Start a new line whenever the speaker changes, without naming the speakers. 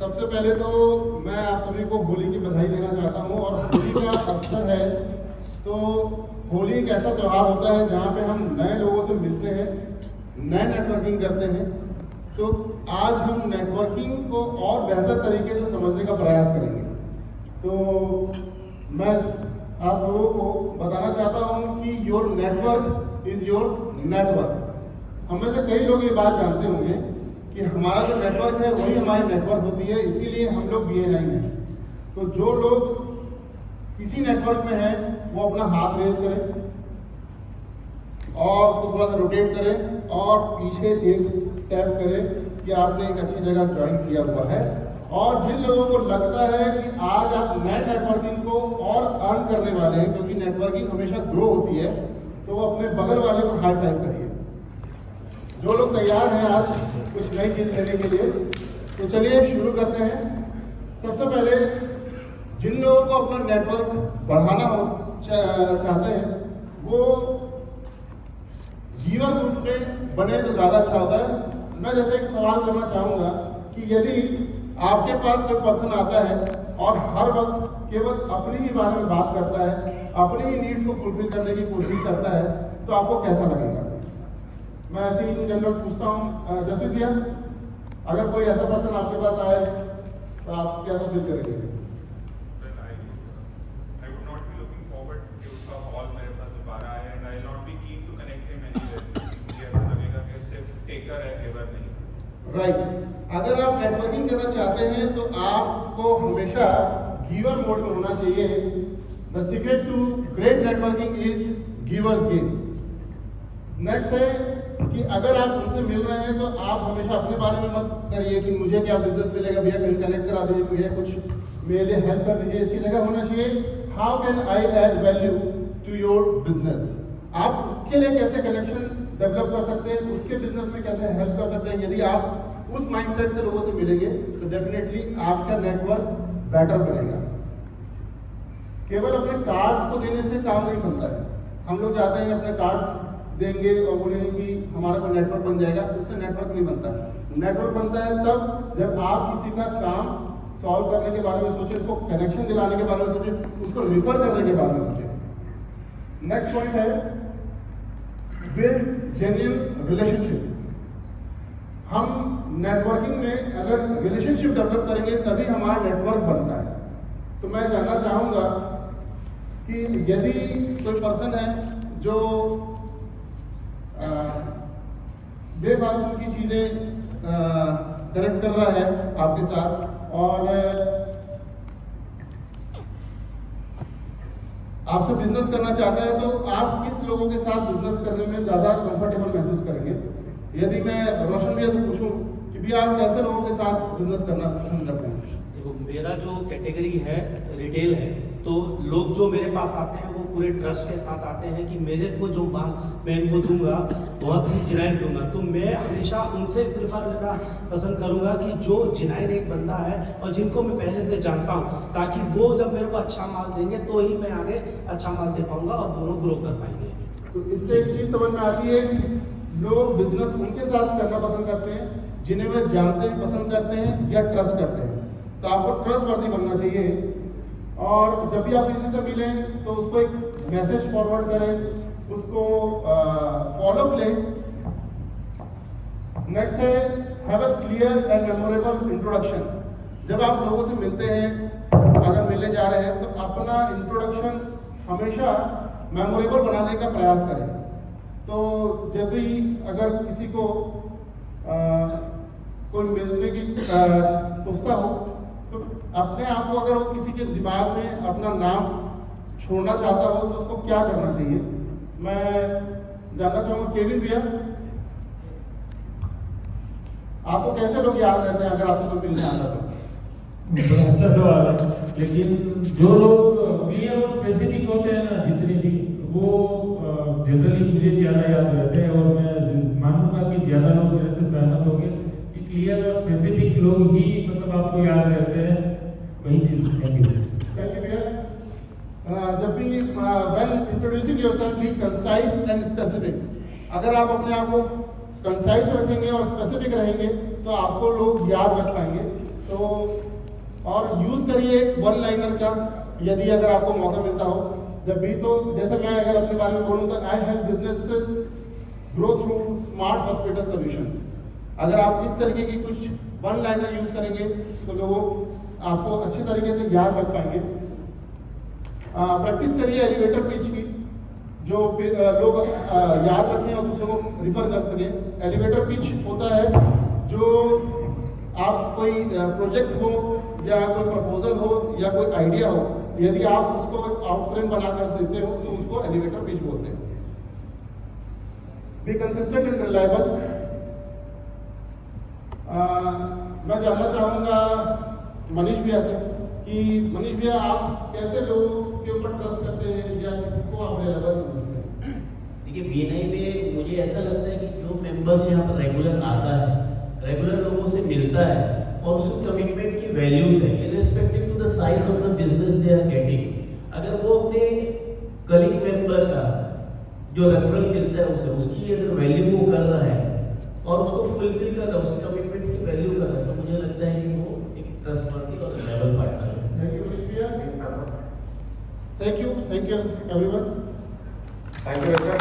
सबसे पहले तो मैं आप सभी को होली की बधाई देना चाहता हूँ। और होली का अवसर है तो होली एक ऐसा त्यौहार होता है जहाँ पे हम नए लोगों से मिलते हैं, नए नेटवर्किंग करते हैं। तो आज हम नेटवर्किंग को और बेहतर तरीके से समझने का प्रयास करेंगे। तो मैं आप लोगों को बताना चाहता हूँ कि your network is your network. हम में से कई लोग ये बात जानते होंगे कि हमारा जो नेटवर्क है वही हमारी नेटवर्क होती है, इसीलिए हम लोग BNI में हैं। तो जो लोग किसी नेटवर्क में हैं वो अपना हाथ रेज करें और उसको थोड़ा सा रोटेट करें और पीछे एक टैप करें कि आपने एक अच्छी जगह ज्वाइन किया हुआ है। और जिन लोगों को लगता है कि आज आप नए नेटवर्किंग को और अर्न करने वाले हैं, क्योंकि नेटवर्किंग हमेशा ग्रो होती है, तो अपने बगल वाले को हाई फाइव करिए। जो लोग तैयार हैं आज कुछ नई चीज़ लेने के लिए, तो चलिए शुरू करते हैं। सबसे पहले जिन लोगों को अपना नेटवर्क बढ़ाना चाहते हैं वो गिवर ग्रुप में बने तो ज़्यादा अच्छा होता है। मैं जैसे एक सवाल करना चाहूँगा कि यदि आपके पास कोई पर्सन आता है और हर वक्त केवल अपनी ही बारे में बात करता है, अपनी ही नीड्स को फुलफिल करने की कोशिश करता है, तो आपको कैसा लगेगा? मैं ऐसे ही इन जनरल पूछता हूँ, जसवीत भैया, अगर कोई ऐसा पर्सन आपके पास आए तो आप कैसा फील करेंगे? राइट। अगर आप नेटवर्किंग करना चाहते हैं तो आपको हमेशा गिवर मोड में होना चाहिए। The secret to great networking is givers game. Next है कि अगर आप उनसे मिल रहे हैं तो आप हमेशा अपने बारे में मत करिए कि मुझे क्या बिजनेस मिलेगा, भैया कहीं कनेक्ट करा दीजिए, मुझे कुछ मेरे लिए हेल्प कर दीजिए। इसकी जगह होना चाहिए how can I add value to your business. आप उसके लिए कैसे कनेक्शन डेवलप कर सकते हैं, उसके बिजनेस में कैसे हेल्प कर सकते हैं। यदि आप उस माइंडसेट से लोगों से मिलेंगे तो डेफिनेटली आपका नेटवर्क बेटर बनेगा। केवल अपने कार्ड्स को देने से काम नहीं बनता है। हम लोग चाहते हैं अपने कार्ड्स देंगे और बोलेंगे कि हमारा कोई नेटवर्क बन जाएगा, उससे नेटवर्क नहीं बनता है। नेटवर्क बनता है तब जब आप किसी का काम सॉल्व करने के बारे में सोचें, उसको कनेक्शन दिलाने के बारे में सोचें, उसको रिफर करने के बारे में सोचें। नेक्स्ट पॉइंट है बिल्ड जेन्युइन रिलेशनशिप। हम नेटवर्किंग में अगर रिलेशनशिप डेवलप करेंगे तभी हमारा नेटवर्क बनता है। तो मैं जानना चाहूँगा कि यदि कोई पर्सन है जो बेफालतू की चीज़ें कनेक्ट कर रहा है आपके साथ और आपसे बिजनेस करना चाहता है, तो आप किस लोगों के साथ बिजनेस करने में ज़्यादा कंफर्टेबल महसूस करेंगे? यदि मैं रोशन भैया से पूछूं कि भैया आप कैसे लोगों के साथ बिजनेस करना पसंद करते हैं?
देखो, मेरा जो कैटेगरी है रिटेल है, तो लोग जो मेरे पास आते हैं वो पूरे ट्रस्ट के साथ आते हैं कि मेरे को जो माल मैं इनको दूंगा बहुत ही जिनायत दूंगा। तो मैं हमेशा उनसे प्रेफर लेना पसंद करूंगा कि जो जिनायत एक बंदा है और जिनको मैं पहले से जानता हूं, ताकि वो जब मेरे को अच्छा माल देंगे तो ही मैं आगे अच्छा माल दे पाऊंगा और दोनों ग्रो कर पाएंगे।
तो इससे एक चीज़ समझ में आती है कि लोग बिजनेस उनके साथ करना पसंद करते हैं जिन्हें वे जानते हैं, पसंद करते हैं या ट्रस्ट करते हैं। तो आपको ट्रस्ट वर्दी बनना चाहिए। और जब भी आप किसी से मिलें तो उसको एक मैसेज फॉरवर्ड करें, उसको फॉलोअप लें। नेक्स्ट है have a clear and memorable introduction. जब आप लोगों से मिलते हैं, अगर मिलने जा रहे हैं, तो अपना इंट्रोडक्शन हमेशा मेमोरेबल बनाने का प्रयास करें। तो जब भी अगर किसी को कोई मिलने की सोचता हो तो अपने आप को, अगर वो किसी के दिमाग में अपना नाम छोड़ना चाहता हो तो उसको क्या करना चाहिए? मैं जानना चाहूँगा केविन भैया, आपको कैसे लोग याद रहते हैं अगर आपसे कोई मिलने आता तो?
बड़ा अच्छा सवाल है, लेकिन जो लोग क्लियर और स्पेसिफिक होते हैं ना, जितने भी, वो जनरली मुझे ज़्यादा याद रहते हैं। और मैं मानूंगा कि ज़्यादा लोग मेरे से सहमत होंगे कि क्लियर और स्पेसिफिक लोग ही मतलब आपको याद रहते हैं। वही चीज़। थैंक यू
भैया। जब भी when introducing yourself B concise and specific. अगर आप अपने आप को कंसाइज रखेंगे और स्पेसिफिक रहेंगे तो आपको लोग याद रख पाएंगे। तो और यूज करिए एक वन लाइनर का, यदि अगर आपको मौका मिलता हो जब भी। तो जैसे मैं अगर अपने बारे में बोलूँ तो I help businesses grow through smart hospital solutions. अगर आप इस तरीके की कुछ वन लाइनर यूज करेंगे तो लोगों आपको अच्छी तरीके से याद रख पाएंगे। प्रैक्टिस करिए एलिवेटर पिच की, जो लोग याद रखें और दूसरों को रिफर कर सकें। एलिवेटर पिच होता है जो आप कोई प्रोजेक्ट हो या कोई प्रपोजल हो या कोई आइडिया हो, यदि आप उसको आउटफ्रेम बनाकर देते हो तो उसको एलिवेटर पिच बोलते हैं। Be consistent and reliable. मैं जानना चाहूँगा मनीष भैया से कि मनीष भैया आप कैसे लोगों के ऊपर ट्रस्ट करते हैं या किसी को आप रिलायबल समझते हैं?
देखिए BNI में मुझे ऐसा लगता है कि जो मेंबर्स यहाँ पर रेगुलर आता है, रेगुलर लोगों से मिलता है और उसकी कमिटमेंट की वैल्यूज है irrespective to the size of the business they are getting, अगर वो अपने कलीग मेंबर का जो रेफरल मिलता है उसे उसकी अगर वैल्यू वो कर रहा है और उसको फुलफिल कर रहा है, उसकी कमिटमेंट्स की वैल्यू कर रहा है, तो मुझे लगता है कि वो एक ट्रस्टवर्दी और रिलायबल पार्टनर है।
थैंक यू मनीष भैया। Thank you everyone.